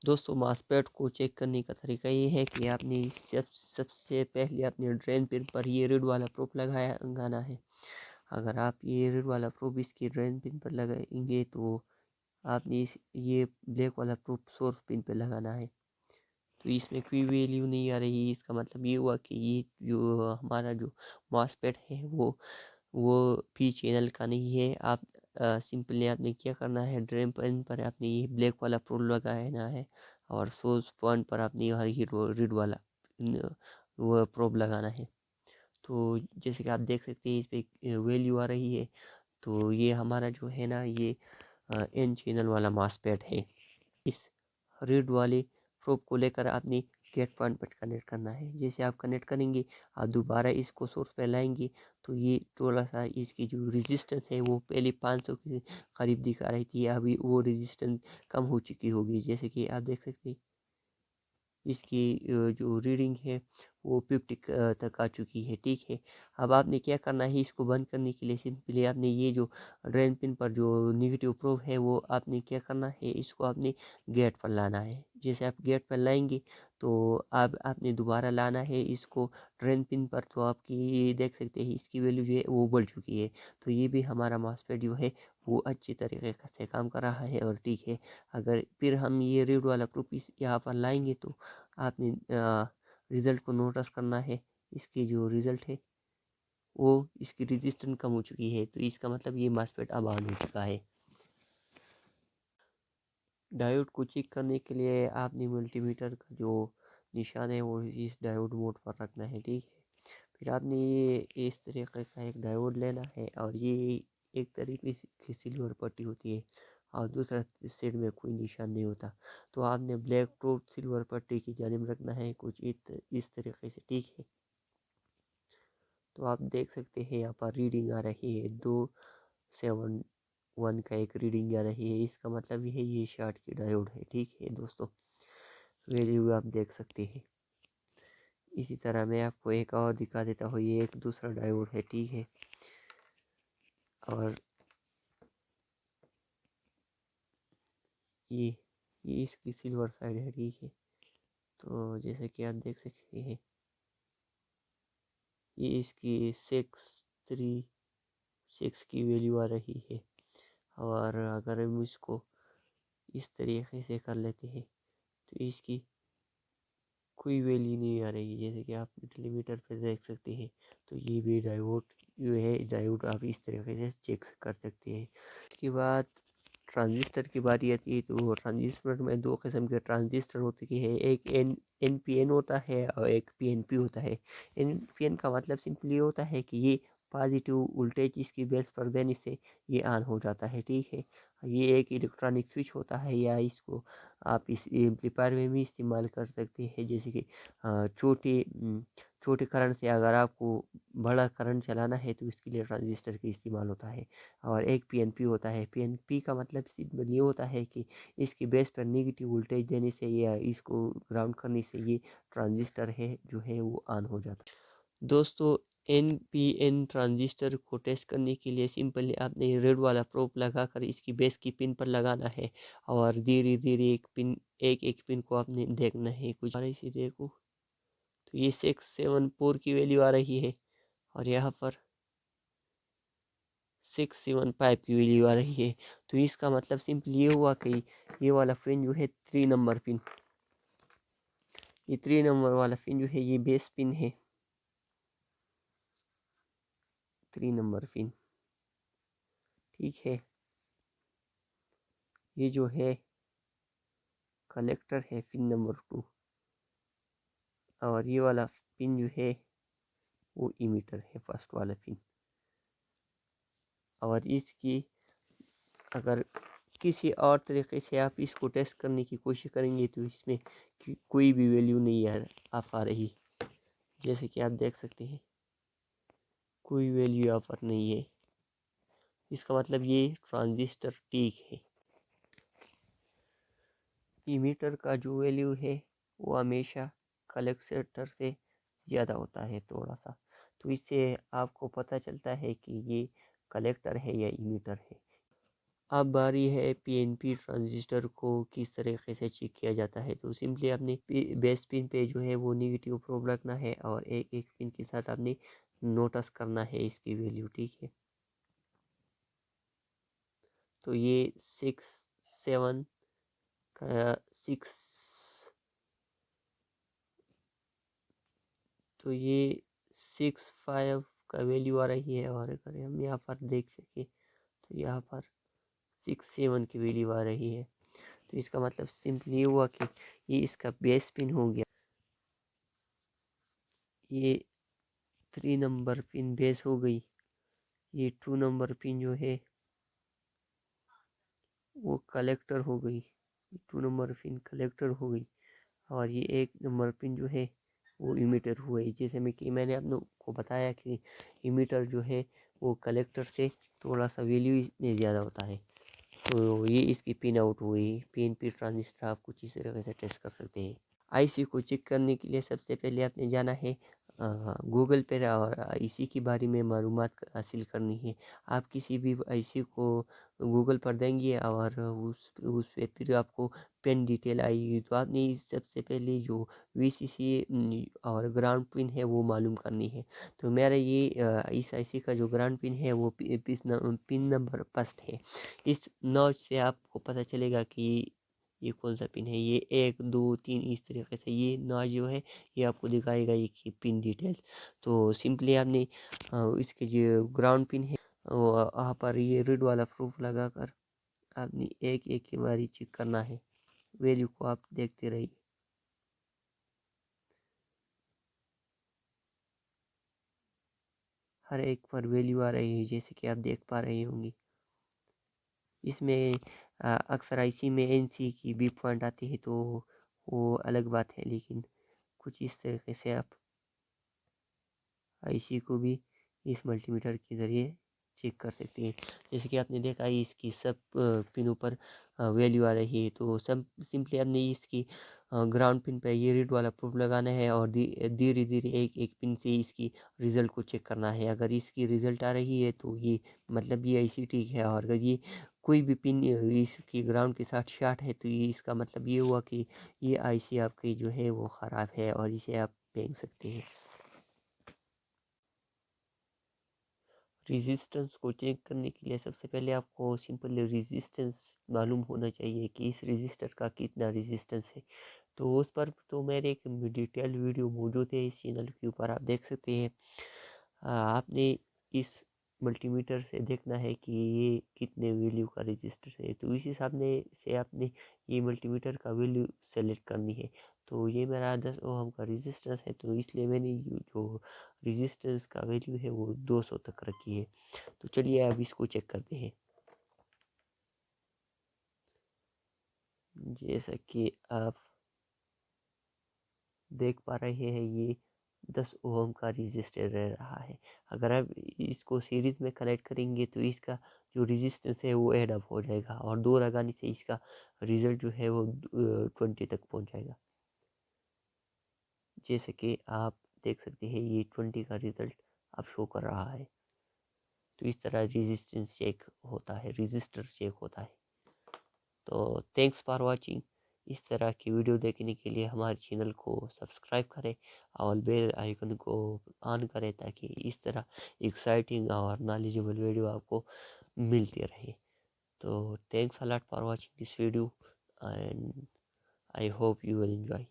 दोस्तों मासपेट को चेक करने का तरीका ये है कि आपने सबसे पहले अपने ड्रेन पिन पर ये रेड वाला प्रूफ लगाना है। अगर आप ये रेड वाला प्रूफ इसकी ड्रेन पिन पर लगाएंगे तो आपने ये ब्लैक वाला प्रूफ सोर्स पिन पर लगाना है। तो इसमें कोई वैल्यू नहीं आ रही, इसका मतलब ये हुआ कि ये जो हमारा जो मासपेट है वो पी चैनल का नहीं है। आप सिंपली आपने क्या करना है, ड्रेन पिन पर आपने ये ब्लैक वाला प्रूफ लगाना है और सोर्स पॉइंट पर आपने ये रेड वाला वो प्रोब लगाना है। तो जैसे कि आप देख सकते हैं इस पर वैल्यू आ रही है। तो ये हमारा जो है ना ये एन चैनल वाला मासपेट है। इस रेड वाले प्रोब को लेकर आपने गेट पॉइंट पर कनेक्ट करना है। जैसे आप कनेक्ट करेंगे, आप दोबारा इसको सोर्स पे लाएंगे तो ये थोड़ा सा इसकी जो रेजिस्टेंस है वो पहले 500 के करीब दिखा रही थी, अभी वो रेजिस्टेंस कम हो चुकी होगी। जैसे कि आप देख सकते हैं इसकी जो रीडिंग है वो 50 तक आ चुकी है। ठीक है, अब आपने क्या करना है, इसको बंद करने के लिए सिंपली आपने ये जो ड्रेन पिन पर जो नेगेटिव प्रोब है वो आपने क्या करना है, इसको आपने गेट पर लाना है। जैसे आप गेट पर लाएंगे तो अब आपने दोबारा लाना है इसको ड्रेन पिन पर। तो आपकी ये देख सकते हैं इसकी वैल्यू जो है वो बढ़ चुकी है। तो ये भी हमारा मासपेट जो है वो अच्छी तरीके से काम कर रहा है। और ठीक है, अगर फिर हम ये रेड वाला प्रूफ यहाँ पर लाएंगे तो आपने रिज़ल्ट को नोटिस करना है। इसकी जो रिज़ल्ट है वो इसकी रेजिस्टेंस कम हो चुकी है। तो इसका मतलब ये मासपेट अब ऑन हो चुका है। डायोड को चेक करने के लिए आपने मल्टीमीटर का जो निशान है वो इस डायोड मोड पर रखना है। ठीक है, फिर आपने ये इस तरीके का एक डायोड लेना है और ये एक तरीके की सिल्वर पट्टी होती है और दूसरा साइड में कोई निशान नहीं होता। तो आपने ब्लैक टॉप सिल्वर पट्टी की जानिब रखना है कुछ इस तरीके से। ठीक है, तो आप देख सकते हैं यहाँ पर रीडिंग आ रही है 271 का एक रीडिंग आ रही है। इसका मतलब ये है ये शॉर्ट की डायोड है। ठीक है दोस्तों, वैल्यू आप देख सकते हैं। इसी तरह मैं आपको एक और दिखा देता हूँ, ये एक दूसरा डायोड है। ठीक है, और ये इसकी सिल्वर साइड है। ठीक है, तो जैसे कि आप देख सकते हैं ये इसकी 636 की वैल्यू आ रही है। और अगर हम इसको इस तरीके से कर लेते हैं तो इसकी कोई वैल्यू नहीं आ रही, जैसे कि आप मिलीमीटर पे देख सकते हैं। तो ये भी डायोड जो है, डायोड आप इस तरीके से चेक कर सकते हैं। इसके बाद ट्रांजिस्टर की बारी आती है। तो ट्रांजिस्टर में दो किस्म के ट्रांजिस्टर होते हैं, एक एन पी एन होता है और एक पी एन पी होता है। एन पी एन का मतलब सिंपली होता है कि ये पॉजिटिव वोल्टेज इसकी बेस पर देने से ये ऑन हो जाता है। ठीक है, ये एक इलेक्ट्रॉनिक स्विच होता है, या इसको आप इस एम्पलीफायर में भी इस्तेमाल कर सकते हैं। जैसे कि छोटे करंट से अगर आपको बड़ा करंट चलाना है तो इसके लिए ट्रांजिस्टर का इस्तेमाल होता है। और एक पीएनपी होता है। पीएनपी का मतलब सिंपल ये होता है कि इसकी बेस पर नेगेटिव वोल्टेज देने से या इसको ग्राउंड करने से ये ट्रांजिस्टर है जो है वो ऑन हो जाता है। दोस्तों एन पी एन ट्रांजिस्टर को टेस्ट करने के लिए सिंपली आपने रेड वाला प्रोब लगाकर इसकी बेस की पिन पर लगाना है और धीरे धीरे एक एक पिन को आपने देखना है। कुछ इसी देखो, तो ये 674 की वैल्यू आ रही है और यहाँ पर 675 की वैल्यू आ रही है। तो इसका मतलब सिंपल ये हुआ कि ये वाला पिन जो है 3 नंबर पिन, ये 3 नंबर वाला पिन जो है ये बेस पिन है, 3 नंबर पिन। ठीक है, ये जो है कलेक्टर है पिन नंबर 2 और ये वाला पिन जो है वो इमीटर है फर्स्ट वाला पिन। और इसकी अगर किसी और तरीके से आप इसको टेस्ट करने की कोशिश करेंगे तो इसमें कोई भी वैल्यू नहीं आ रही। जैसे कि आप देख सकते हैं कोई वैल्यू यहाँ पर नहीं है। इसका मतलब ये ट्रांजिस्टर ठीक है। इमीटर का जो वैल्यू है वो हमेशा कलेक्टर से ज़्यादा होता है थोड़ा सा। तो इससे आपको पता चलता है कि ये कलेक्टर है या इमीटर है। اب باری ہے پی این پی ٹرانزسٹر کو کس طریقے سے چیک کیا جاتا ہے. تو سمپلی آپ نے بیس پن پہ جو ہے وہ نیگیٹیو پروب رکھنا ہے اور ایک ایک پن کے ساتھ آپ نے نوٹس کرنا ہے اس کی ویلیو. ٹھیک ہے. تو یہ 7 6 تو یہ 6 5 کا ویلیو آ رہی ہے. اور اگر ہم یہاں پر دیکھ سکیں تو یہاں پر 6 7 کی ویلیو آ رہی ہے. تو اس کا مطلب سمپلی یہ ہوا کہ یہ اس کا بیس پن ہو گیا. یہ 3 نمبر پن بیس ہو گئی. یہ 2 نمبر پن جو ہے وہ کلیکٹر ہو گئی. 2 نمبر پن کلیکٹر ہو گئی. اور یہ 1 نمبر پن جو ہے وہ ایمیٹر ہوئے. جیسے میں نے آپ لوگ کو بتایا کہ ایمیٹر جو ہے وہ کلیکٹر سے تھوڑا سا ویلیو میں زیادہ ہوتا ہے. تو یہ اس کی پن آؤٹ ہوئی. پی این پی ٹرانزسٹر آپ کچھ اس طریقے سے ٹیسٹ کر سکتے ہیں. آئی سی کو چیک کرنے کے لیے سب سے پہلے آپ نے جانا ہے گوگل پہ اور آئی سی کے بارے میں معلومات حاصل کرنی ہے. آپ کسی بھی آئی سی کو گوگل پر دیں گے اور اس پہ پھر آپ کو پن ڈیٹیل آئے گی. تو آپ نے سب سے پہلے جو وی سی سی اور گراؤنڈ پن ہے وہ معلوم کرنی ہے. تو میرا یہ اس آئی سی کا جو گراؤنڈ پن ہے وہ پن نمبر 1 ہے. اس نوچ سے آپ کو پتہ چلے گا کہ یہ کون سا پن ہے. یہ 1 2 3 اس طریقے سے یہ نوچ جو ہے یہ آپ کو دکھائے گا یہ پن ڈیٹیل. تو سمپلی آپ نے اس کے جو گراؤنڈ پن ہے وہاں پر یہ ریڈ والا پروف لگا کر آپ نے ایک ایک کی باری چیک کرنا ہے. ویلیو کو آپ دیکھتے رہیے. ہر ایک پر ویلیو آ رہی ہے جیسے کہ آپ دیکھ پا رہے ہوں گے. اس میں اکثر آئی سی میں این سی کی بی پوائنٹ آتی ہے تو وہ الگ بات ہے. لیکن کچھ اس طریقے سے آپ آئی سی کو بھی اس ملٹی میٹر کے ذریعے چیک کر سکتے ہیں. جیسے کہ آپ نے دیکھا اس کی سب پنوں پر ویلیو آ رہی ہے. تو سمپلی آپ نے اس کی گراؤنڈ پن پہ یہ ریڈ والا پروف لگانا ہے اور دھیرے دھیرے ایک ایک پن سے اس کی ریزلٹ کو چیک کرنا ہے. اگر اس کی ریزلٹ آ رہی ہے تو یہ مطلب یہ آئی سی ٹھیک ہے. اور اگر یہ کوئی بھی پن اس کی گراؤنڈ کے ساتھ شارٹ ہے تو یہ اس کا مطلب یہ ہوا کہ یہ آئی سی آپ کی جو ہے وہ خراب ہے اور اسے آپ پھینک سکتے ہیں. ریزسٹنس کو چیک کرنے کے لیے سب سے پہلے آپ کو سمپل ریزسٹنس معلوم ہونا چاہیے کہ اس ریزسٹر کا کتنا ریزسٹنس ہے. تو اس پر تو میرے ایک ڈیٹیل ویڈیو موجود ہے اس چینل کے اوپر آپ دیکھ سکتے ہیں. آپ نے اس ملٹی میٹر سے دیکھنا ہے کہ یہ کتنے ویلیو کا رجسٹر ہے. تو اس حساب سے آپ نے یہ ملٹی میٹر کا ویلیو سلیکٹ کرنی ہے. تو یہ میرا 10 اوہم کا رجسٹنس ہے تو اس لیے میں نے جو رجسٹنس کا ویلیو ہے وہ 200 تک رکھی ہے. تو چلیے اب اس کو چیک کرتے ہیں. جیسا کہ آپ دیکھ پا رہے ہیں یہ 10 اوہم کا رجسٹر رہ رہا ہے. اگر آپ اس کو سیریز میں کنیکٹ کریں گے تو اس کا جو رجسٹنس ہے وہ ایڈ اپ ہو جائے گا اور 2 لگانے سے اس کا ریزلٹ جو ہے وہ 20 تک پہنچ جائے گا. جیسے کہ آپ دیکھ سکتے ہیں یہ 20 کا ریزلٹ اب شو کر رہا ہے. تو اس طرح رجسٹنس چیک ہوتا ہے، رجسٹر چیک ہوتا ہے. تو تھینکس فار واچنگ. اس طرح کی ویڈیو دیکھنے کے لیے ہمارے چینل کو سبسکرائب کریں اور بیل آئیکن کو آن کریں تاکہ اس طرح ایکسائٹنگ اور نالجبل ویڈیو آپ کو ملتی رہے. تو thanks a lot for watching this video and I hope you will enjoy.